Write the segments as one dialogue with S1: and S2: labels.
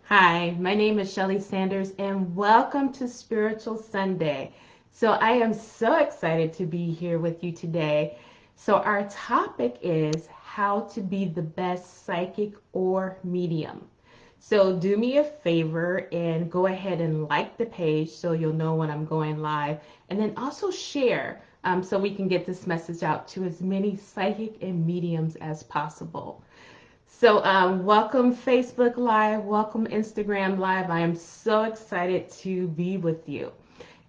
S1: Hi, my name is Shelley Sanders, and welcome to Spiritual Sunday. So, I am so excited to be here with you today. So, our topic is how to be the best psychic or medium. So, do me a favor and go ahead and like the page so you'll know when I'm going live, and then also share so we can get this message out to as many psychic and mediums as possible. So, welcome Facebook Live, welcome Instagram Live. I am so excited to be with you.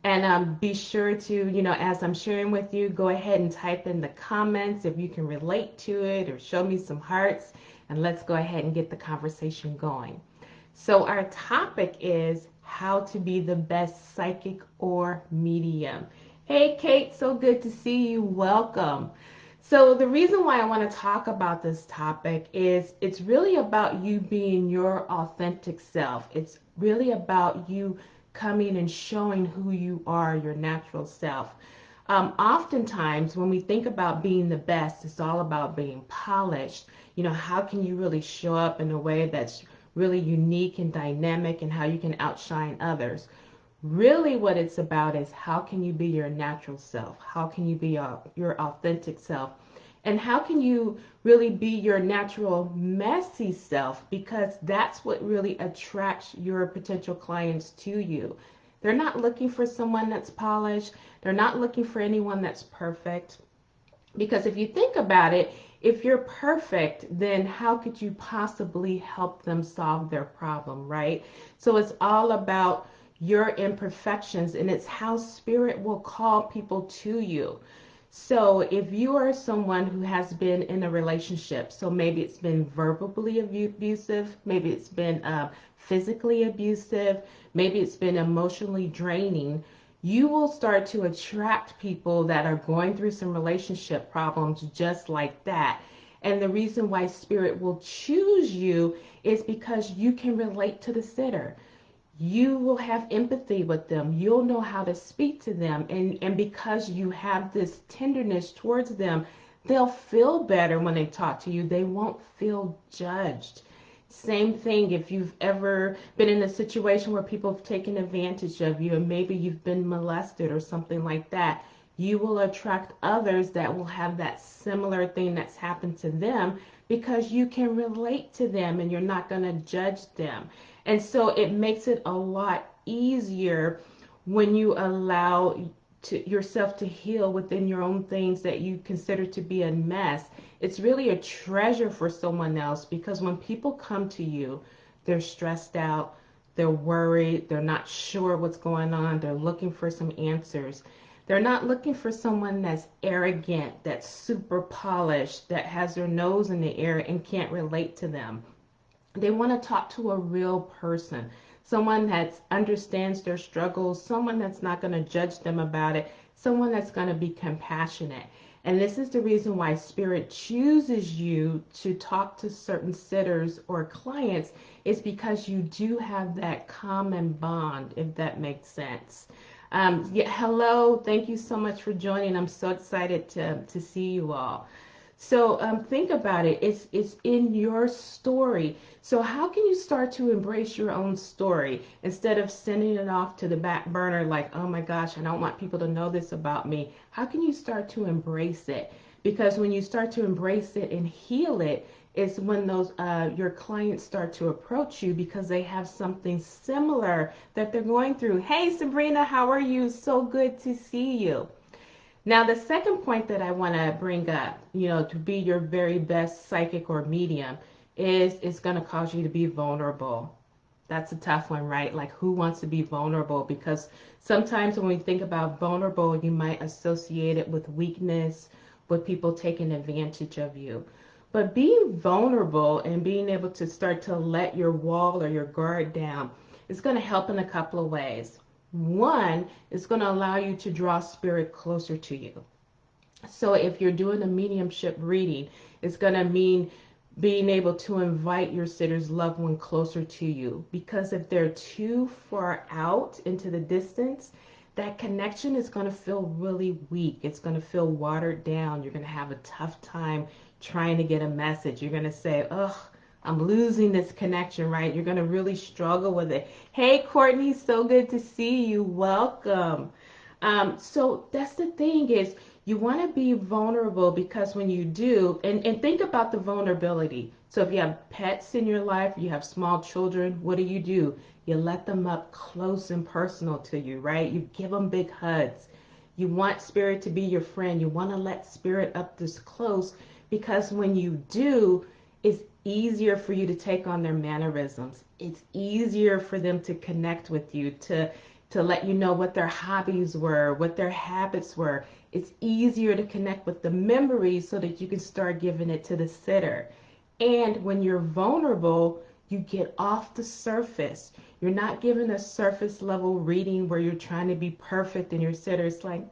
S1: And be sure to, as I'm sharing with you, go ahead and type in the comments if you can relate to it or show me some hearts. And let's go ahead and get the conversation going. So, our topic is how to be the best psychic or medium. Hey, Kate, so good to see you. Welcome. So, the reason why I want to talk about this topic is it's really about you being your authentic self. It's really about you coming and showing who you are, your natural self. Oftentimes, when we think about being the best, it's all about being polished. How can you really show up in a way that's really unique and dynamic and how you can outshine others? Really, what it's about is how can you be your natural self? How can you be your authentic self? And how can you really be your natural messy self? Because that's what really attracts your potential clients to you. They're not looking for someone that's polished. They're not looking for anyone that's perfect. Because if you think about it, if you're perfect, then how could you possibly help them solve their problem, right? So it's all about your imperfections, and it's how spirit will call people to you. So if you are someone who has been in a relationship, so maybe it's been verbally abusive, maybe it's been physically abusive, maybe it's been emotionally draining, you will start to attract people that are going through some relationship problems just like that. And the reason why spirit will choose you is because you can relate to the sitter. You will have empathy with them. You'll know how to speak to them. And because you have this tenderness towards them, they'll feel better when they talk to you. They won't feel judged. Same thing if you've ever been in a situation where people have taken advantage of you and maybe you've been molested or something like that. You will attract others that will have that similar thing that's happened to them because you can relate to them and you're not going to judge them. And so it makes it a lot easier when you allow yourself to heal within your own things that you consider to be a mess. It's really a treasure for someone else because when people come to you, they're stressed out, they're worried, they're not sure what's going on, they're looking for some answers. They're not looking for someone that's arrogant, that's super polished, that has their nose in the air and can't relate to them. They want to talk to a real person, someone that understands their struggles, someone that's not going to judge them about it, someone that's going to be compassionate. And this is the reason why Spirit chooses you to talk to certain sitters or clients, is because you do have that common bond, if that makes sense. Yeah, hello, thank you so much for joining. I'm so excited to see you all. So think about it. It's in your story. So how can you start to embrace your own story instead of sending it off to the back burner like, oh my gosh, I don't want people to know this about me? How can you start to embrace it? Because when you start to embrace it and heal it, is when those your clients start to approach you because they have something similar that they're going through. Hey Sabrina, how are you? So good to see you. Now, the second point that I want to bring up, to be your very best psychic or medium, is it's going to cause you to be vulnerable. That's a tough one, right? Like, who wants to be vulnerable? Because sometimes when we think about vulnerable, you might associate it with weakness, with people taking advantage of you. But being vulnerable and being able to start to let your wall or your guard down is going to help in a couple of ways. One is going to allow you to draw spirit closer to you. So if you're doing a mediumship reading, it's going to mean being able to invite your sitter's loved one closer to you. Because if they're too far out into the distance, that connection is going to feel really weak. It's going to feel watered down. You're going to have a tough time trying to get a message. You're going to say, ugh, I'm losing this connection, right? You're going to really struggle with it. Hey, Courtney, so good to see you. Welcome. So that's the thing is you want to be vulnerable because when you do, and think about the vulnerability. So if you have pets in your life, you have small children, what do? You let them up close and personal to you, right? You give them big hugs. You want spirit to be your friend. You want to let spirit up this close because when you do, it's easier for you to take on their mannerisms. It's easier for them to connect with you, to let you know what their hobbies were, what their habits were. It's easier to connect with the memories so that you can start giving it to the sitter. And when you're vulnerable, you get off the surface. You're not given a surface level reading where you're trying to be perfect and your sitter is like,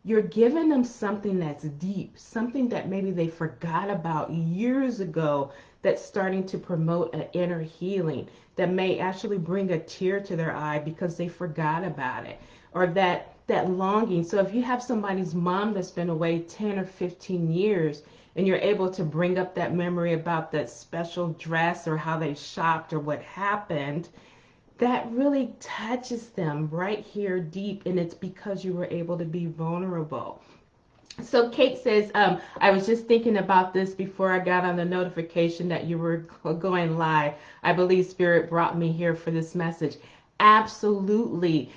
S1: You're giving them something that's deep, something that maybe they forgot about years ago that's starting to promote an inner healing that may actually bring a tear to their eye because they forgot about it, or that longing. So if you have somebody's mom that's been away 10 or 15 years and you're able to bring up that memory about that special dress or how they shopped or what happened, that really touches them right here deep, and it's because you were able to be vulnerable. So Kate says, I was just thinking about this before I got on the notification that you were going live. I believe Spirit brought me here for this message. Absolutely,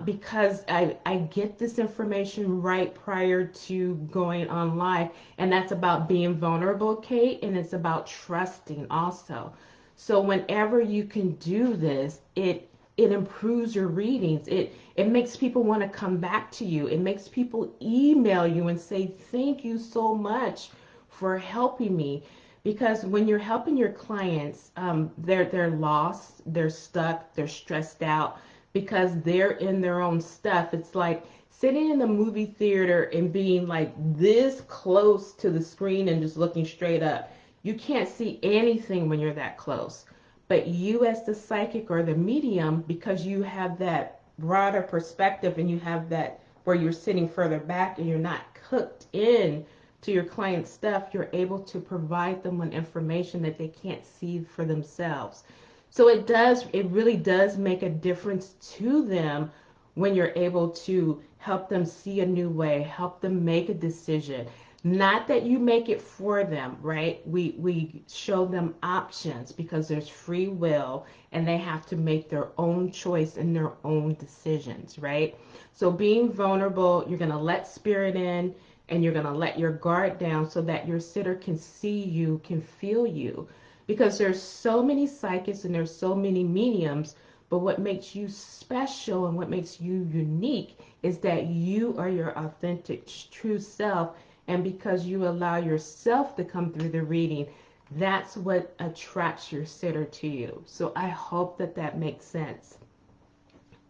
S1: because I get this information right prior to going on live, and that's about being vulnerable, Kate, and it's about trusting also. So whenever you can do this, it improves your readings. It makes people want to come back to you. It makes people email you and say, thank you so much for helping me. Because when you're helping your clients, they're lost, they're stuck, they're stressed out because they're in their own stuff. It's like sitting in the movie theater and being like this close to the screen and just looking straight up. You can't see anything when you're that close. But you as the psychic or the medium, because you have that broader perspective and you have that where you're sitting further back and you're not cooked in to your client's stuff, you're able to provide them with information that they can't see for themselves. So it really does make a difference to them when you're able to help them see a new way, help them make a decision. Not that you make it for them, right? We show them options because there's free will and they have to make their own choice and their own decisions, right? So being vulnerable, you're going to let spirit in and you're going to let your guard down so that your sitter can see you, can feel you. Because there's so many psychics and there's so many mediums, but what makes you special and what makes you unique is that you are your authentic, true self. And because you allow yourself to come through the reading, that's what attracts your sitter to you. So I hope that that makes sense.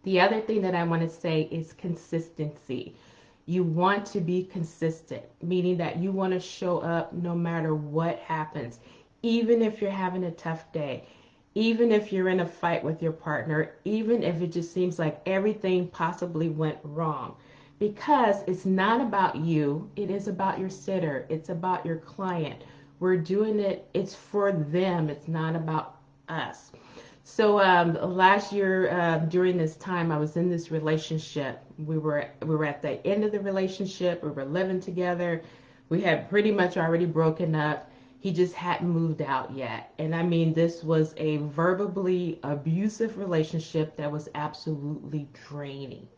S1: The other thing that I want to say is consistency. You want to be consistent, meaning that you want to show up no matter what happens, even if you're having a tough day, even if you're in a fight with your partner, even if it just seems like everything possibly went wrong. Because it's not about you, it is about your sitter, it's about your client. We're doing it, it's for them, it's not about us. So last year during this time, I was in this relationship. We were at the end of the relationship. We were living together. We had pretty much already broken up. He just hadn't moved out yet. And I mean, this was a verbally abusive relationship that was absolutely draining.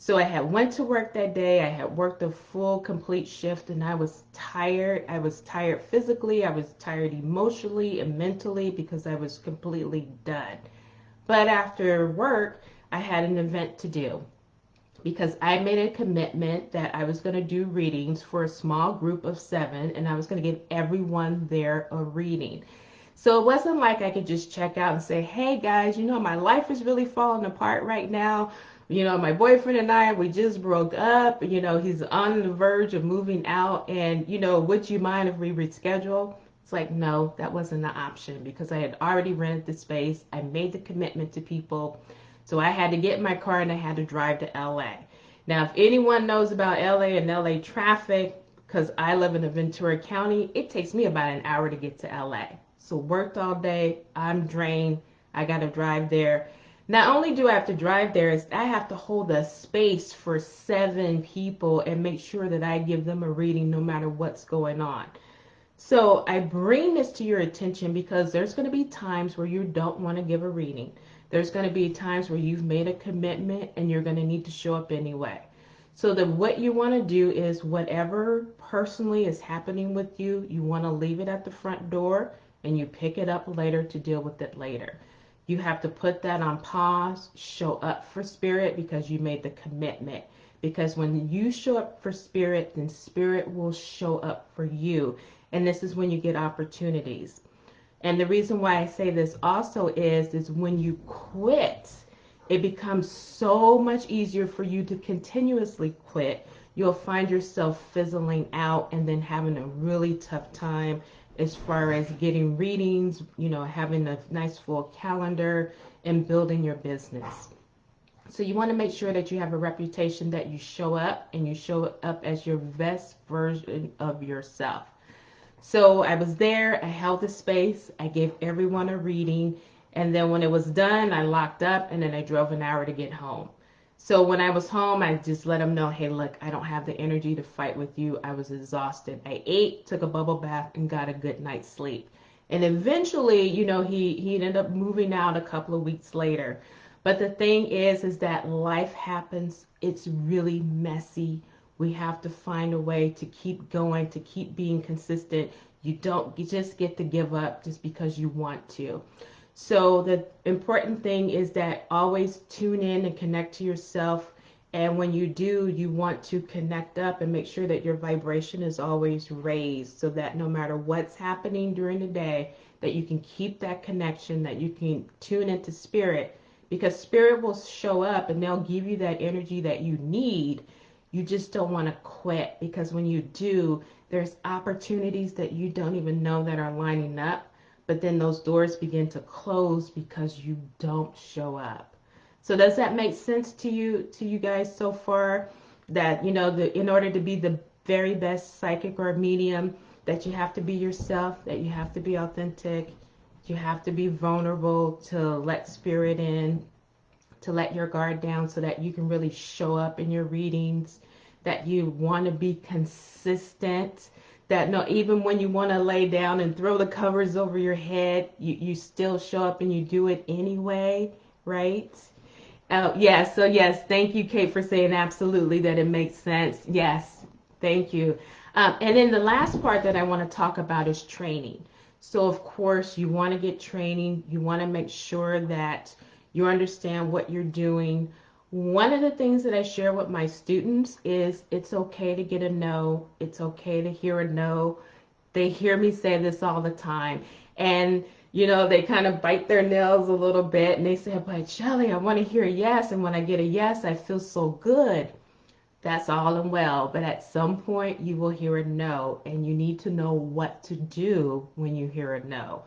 S1: So I had went to work that day. I had worked a full complete shift and I was tired. I was tired physically. I was tired emotionally and mentally because I was completely done. But after work, I had an event to do because I made a commitment that I was going to do readings for a small group of 7 and I was going to give everyone there a reading. So it wasn't like I could just check out and say, hey guys, my life is really falling apart right now. My boyfriend and I, we just broke up. He's on the verge of moving out. And, would you mind if we reschedule? It's like, no, that wasn't an option because I had already rented the space. I made the commitment to people. So I had to get in my car and I had to drive to LA. Now, if anyone knows about LA and LA traffic, because I live in the Ventura County, it takes me about an hour to get to LA. So worked all day, I'm drained, I got to drive there. Not only do I have to drive there, is I have to hold a space for 7 people and make sure that I give them a reading no matter what's going on. So I bring this to your attention because there's going to be times where you don't want to give a reading. There's going to be times where you've made a commitment and you're going to need to show up anyway. So that what you want to do is whatever personally is happening with you, you want to leave it at the front door and you pick it up later to deal with it later. You have to put that on pause, show up for spirit because you made the commitment. Because when you show up for spirit, then spirit will show up for you. And this is when you get opportunities. And the reason why I say this also is when you quit, it becomes so much easier for you to continuously quit. You'll find yourself fizzling out and then having a really tough time as far as getting readings, having a nice full calendar and building your business. So you want to make sure that you have a reputation that you show up and you show up as your best version of yourself. So I was there, I held the space, I gave everyone a reading, and then when it was done, I locked up and then I drove an hour to get home. So when I was home, I just let them know, hey, look, I don't have the energy to fight with you. I was exhausted. I ate, took a bubble bath, and got a good night's sleep. And eventually, he ended up moving out a couple of weeks later. But the thing is that life happens. It's really messy. We have to find a way to keep going, to keep being consistent. You just get to give up just because you want to. So the important thing is that always tune in and connect to yourself. And when you do, you want to connect up and make sure that your vibration is always raised so that no matter what's happening during the day, that you can keep that connection, that you can tune into spirit, because spirit will show up and they'll give you that energy that you need. You just don't want to quit, because when you do, there's opportunities that you don't even know that are lining up. But then those doors begin to close because you don't show up. So does that make sense to you guys so far? That in order to be the very best psychic or medium, that you have to be yourself, that you have to be authentic, you have to be vulnerable to let spirit in, to let your guard down so that you can really show up in your readings, that you want to be consistent, that no, even when you want to lay down and throw the covers over your head, you still show up and you do it anyway, right? Yeah, so yes, thank you, Kate, for saying absolutely that it makes sense. Yes, thank you. And then the last part that I want to talk about is training. So, of course, you want to get training. You want to make sure that you understand what you're doing. One of the things that I share with my students is it's okay to get a no. It's okay to hear a no. They hear me say this all the time. And, they kind of bite their nails a little bit and they say, but Shelley, I want to hear a yes. And when I get a yes, I feel so good. That's all and well. But at some point, you will hear a no. And you need to know what to do when you hear a no.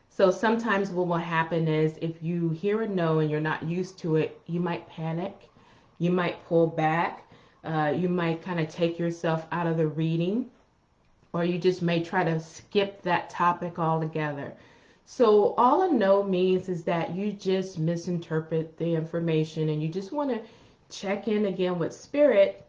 S1: So sometimes what will happen is if you hear a no and you're not used to it, you might panic, you might pull back, you might kind of take yourself out of the reading, or you just may try to skip that topic altogether. So all a no means is that you just misinterpret the information and you just want to check in again with spirit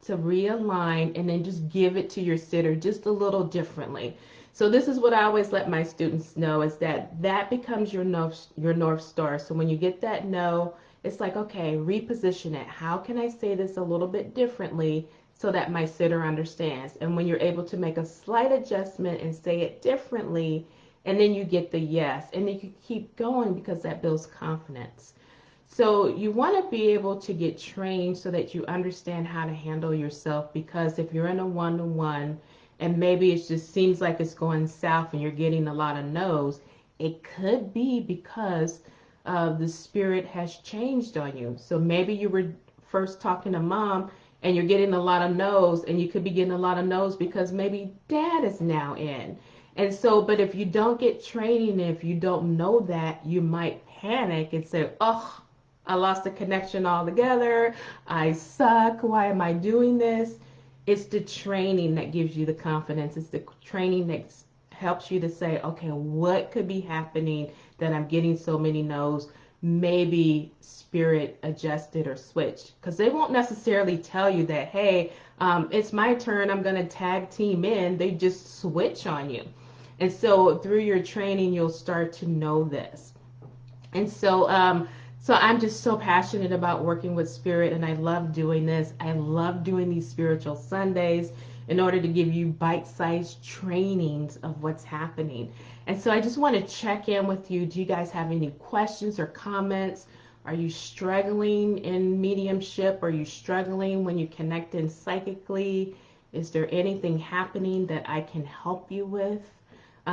S1: to realign and then just give it to your sitter just a little differently. So this is what I always let my students know is that becomes your North Star. So when you get that no, it's like, okay, reposition it. How can I say this a little bit differently so that my sitter understands? And when you're able to make a slight adjustment and say it differently, and then you get the yes, and then you keep going because that builds confidence. So you want to be able to get trained so that you understand how to handle yourself, because if you're in a one-to-one and maybe it just seems like it's going south and you're getting a lot of no's, it could be because the spirit has changed on you. So maybe you were first talking to mom and you're getting a lot of no's, and you could be getting a lot of no's because maybe dad is now in. And so, but if you don't get training, if you don't know that, you might panic and say, oh, I lost the connection altogether. I suck. Why am I doing this? It's the training that gives you the confidence. It's the training that helps you to say, okay, what could be happening that I'm getting so many no's? Maybe spirit adjusted or switched, because they won't necessarily tell you that, hey, it's my turn, I'm going to tag team in. They just switch on you. And so through your training, you'll start to know this. And so I'm just so passionate about working with spirit, and I love doing this. I love doing these spiritual Sundays in order to give you bite-sized trainings of what's happening. And so I just want to check in with you. Do you guys have any questions or comments? Are you struggling in mediumship? Are you struggling when you connect in psychically? Is there anything happening that I can help you with?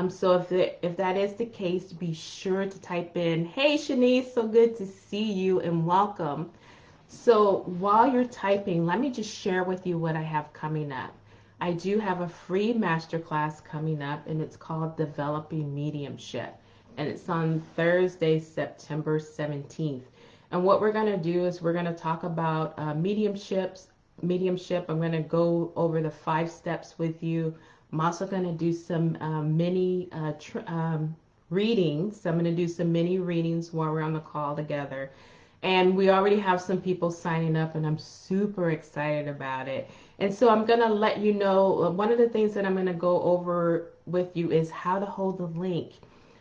S1: So if that is the case, be sure to type in, hey Shanice, so good to see you and welcome. So while you're typing, let me just share with you what I have coming up. I do have a free masterclass coming up, and it's called Developing Mediumship. And it's on Thursday, September 17th. And what we're going to do is we're going to talk about mediumship. I'm going to go over the 5 steps with you. I'm also going to do some mini readings. I'm going to do some mini readings while we're on the call together. And we already have some people signing up, and I'm super excited about it. And so I'm going to let you know, one of the things that I'm going to go over with you is how to hold the link,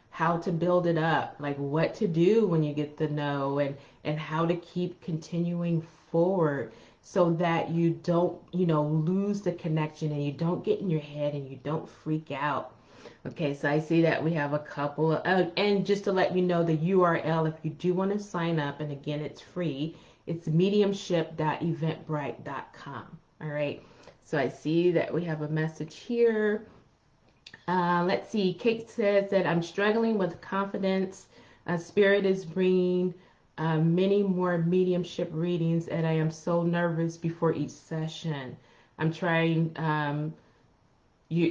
S1: how to build it up, like what to do when you get the no, and how to keep continuing forward, so that you don't, lose the connection, and you don't get in your head, and you don't freak out. Okay, so I see that we have a couple of, and just to let you know, the URL, if you do want to sign up, and again, it's free, it's mediumship.eventbrite.com. All right, so I see that we have a message here. Let's see, Kate says that I'm struggling with confidence. Spirit is bringing many more mediumship readings, and I am so nervous before each session. I'm trying,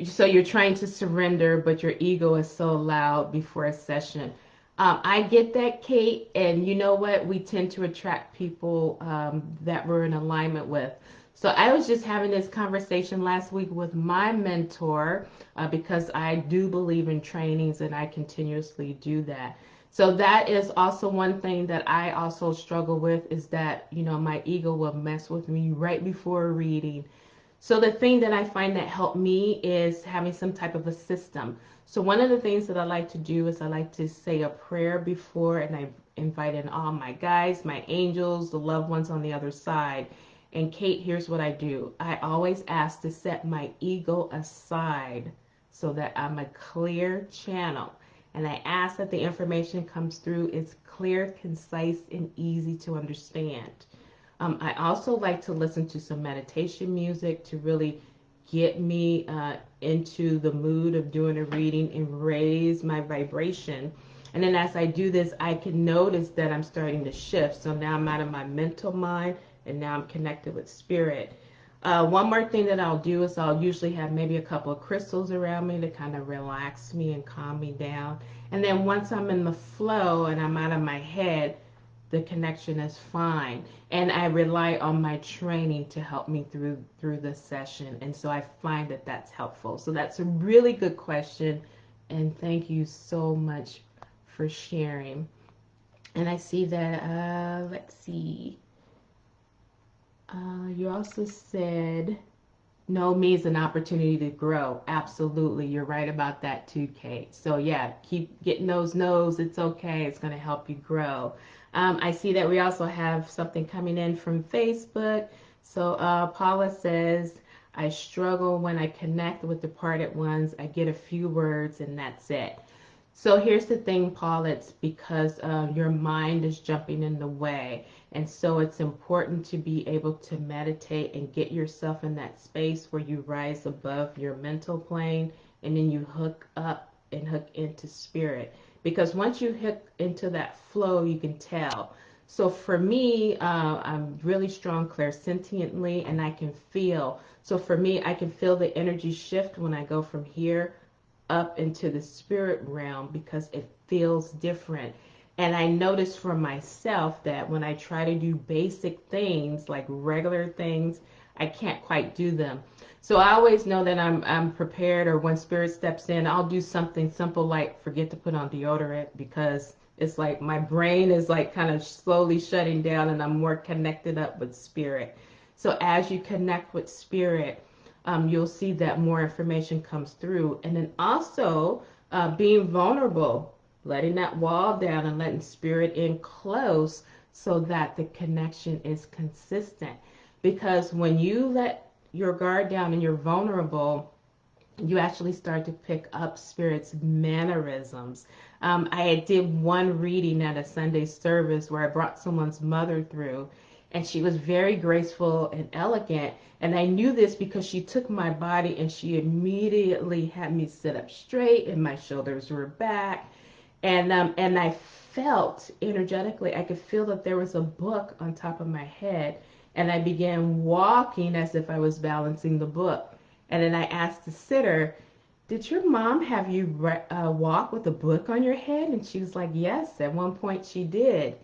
S1: so you're trying to surrender, but your ego is so loud before a session. I get that, Kate, and you know what? We tend to attract people that we're in alignment with. So I was just having this conversation last week with my mentor because I do believe in trainings, and I continuously do that. So that is also one thing that I also struggle with, is that, my ego will mess with me right before a reading. So the thing that I find that helped me is having some type of a system. So one of the things that I like to do is I like to say a prayer before, and I invite in all my guides, my angels, the loved ones on the other side. And Kate, here's what I do. I always ask to set my ego aside so that I'm a clear channel. And I ask that the information comes through is clear, concise, and easy to understand. I also like to listen to some meditation music to really get me into the mood of doing a reading and raise my vibration. And then as I do this, I can notice that I'm starting to shift. So now I'm out of my mental mind, and now I'm connected with spirit. One more thing that I'll do is I'll usually have maybe a couple of crystals around me to kind of relax me and calm me down. And then once I'm in the flow and I'm out of my head, the connection is fine. And I rely on my training to help me through the session. And so I find that that's helpful. So that's a really good question. And thank you so much for sharing. And I see that, let's see. You also said, no means an opportunity to grow. Absolutely. You're right about that too, Kate. So yeah, keep getting those no's. It's okay. It's going to help you grow. I see that we also have something coming in from Facebook. So Paula says, I struggle when I connect with departed ones. I get a few words and that's it. So here's the thing, Paul, it's because your mind is jumping in the way. And so it's important to be able to meditate and get yourself in that space where you rise above your mental plane, and then you hook up and hook into spirit. Because once you hook into that flow, you can tell. So for me, I'm really strong clairsentiently, and I can feel. So for me, I can feel the energy shift when I go from here up into the spirit realm, because it feels different. And I notice for myself that when I try to do basic things, like regular things, I can't quite do them. So I always know that I'm prepared, or when spirit steps in, I'll do something simple like forget to put on deodorant, because it's like my brain is like kind of slowly shutting down and I'm more connected up with spirit. So as you connect with spirit, you'll see that more information comes through. And then also being vulnerable, letting that wall down and letting spirit in close so that the connection is consistent. Because when you let your guard down and you're vulnerable, you actually start to pick up spirit's mannerisms. I did one reading at a Sunday service where I brought someone's mother through, and she was very graceful and elegant. And I knew this because she took my body and she immediately had me sit up straight, and my shoulders were back. And I felt energetically, I could feel that there was a book on top of my head. And I began walking as if I was balancing the book. And then I asked the sitter, did your mom have you walk with a book on your head? And she was like, yes, at one point she did.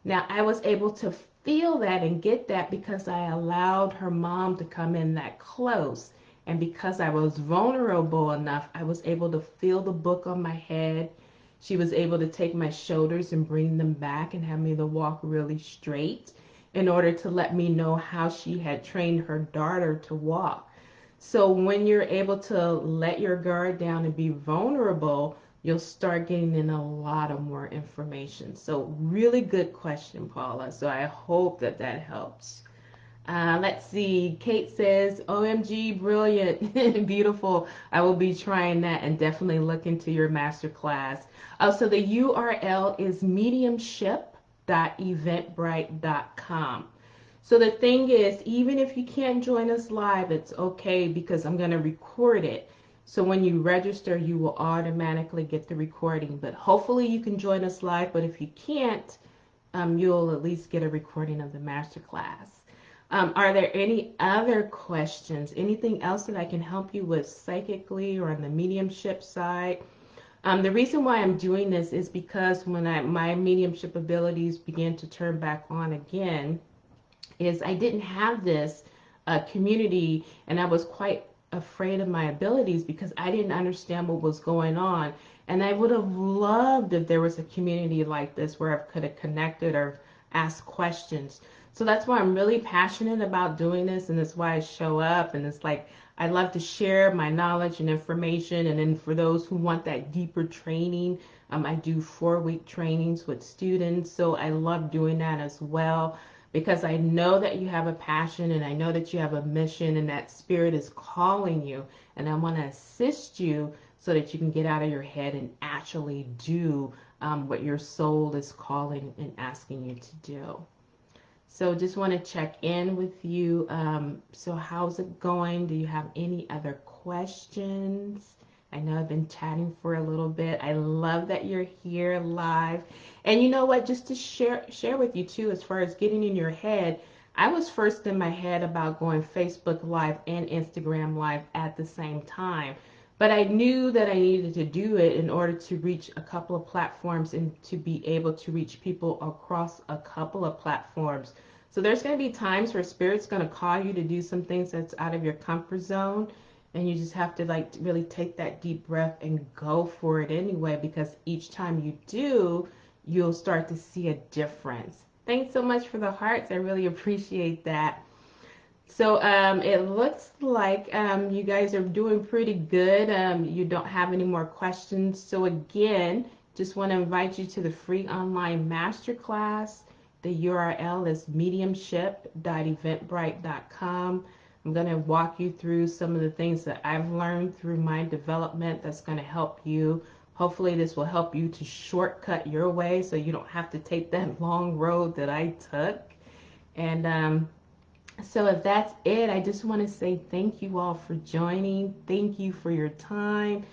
S1: Now I was able to feel that and get that because I allowed her mom to come in that close. And because I was vulnerable enough, I was able to feel the book on my head. She was able to take my shoulders and bring them back and have me to walk really straight in order to let me know how she had trained her daughter to walk. So when you're able to let your guard down and be vulnerable, you'll start getting in a lot of more information. So really good question, Paula. So I hope that that helps. Let's see. Kate says, OMG, brilliant, beautiful. I will be trying that and definitely look into your master class. So the URL is mediumship.eventbrite.com. So the thing is, even if you can't join us live, it's okay because I'm going to record it. So when you register, you will automatically get the recording. But hopefully you can join us live. But if you can't, you'll at least get a recording of the masterclass. Are there any other questions? Anything else that I can help you with psychically or on the mediumship side? The reason why I'm doing this is because when my mediumship abilities began to turn back on again, is I didn't have this community, and I was quite afraid of my abilities because I didn't understand what was going on. And I would have loved if there was a community like this where I could have connected or asked questions. So that's why I'm really passionate about doing this, and that's why I show up. And it's like I love to share my knowledge and information. And then for those who want that deeper training, I do 4-week trainings with students. So I love doing that as well, because I know that you have a passion and I know that you have a mission and that spirit is calling you, and I want to assist you so that you can get out of your head and actually do what your soul is calling and asking you to do. So just want to check in with you. So how's it going? Do you have any other questions? I know I've been chatting for a little bit. I love that you're here live. And you know what, just to share with you too, as far as getting in your head, I was first in my head about going Facebook Live and Instagram Live at the same time. But I knew that I needed to do it in order to reach a couple of platforms and to be able to reach people across a couple of platforms. So there's going to be times where Spirit's going to call you to do some things that's out of your comfort zone. And you just have to like really take that deep breath and go for it anyway, because each time you do, you'll start to see a difference. Thanks so much for the hearts. I really appreciate that. So it looks like you guys are doing pretty good. You don't have any more questions. So again, just want to invite you to the free online masterclass. The URL is mediumship.eventbrite.com. I'm going to walk you through some of the things that I've learned through my development that's going to help you. Hopefully this will help you to shortcut your way so you don't have to take that long road that I took. And so if that's it, I just want to say thank you all for joining. Thank you for your time.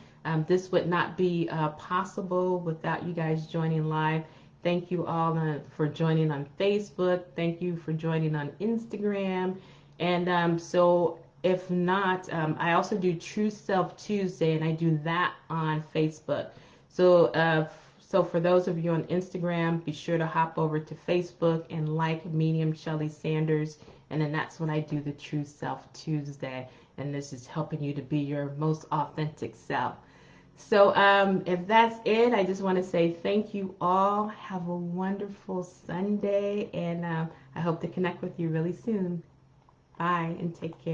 S1: This would not be possible without you guys joining live. Thank you all for joining on Facebook. Thank you for joining on Instagram. And so if not, I also do True Self Tuesday, and I do that on Facebook. So so for those of you on Instagram, be sure to hop over to Facebook and like Medium Shelley Sanders. And then that's when I do the True Self Tuesday. And this is helping you to be your most authentic self. So if that's it, I just want to say thank you all. Have a wonderful Sunday. And I hope to connect with you really soon. Bye and take care.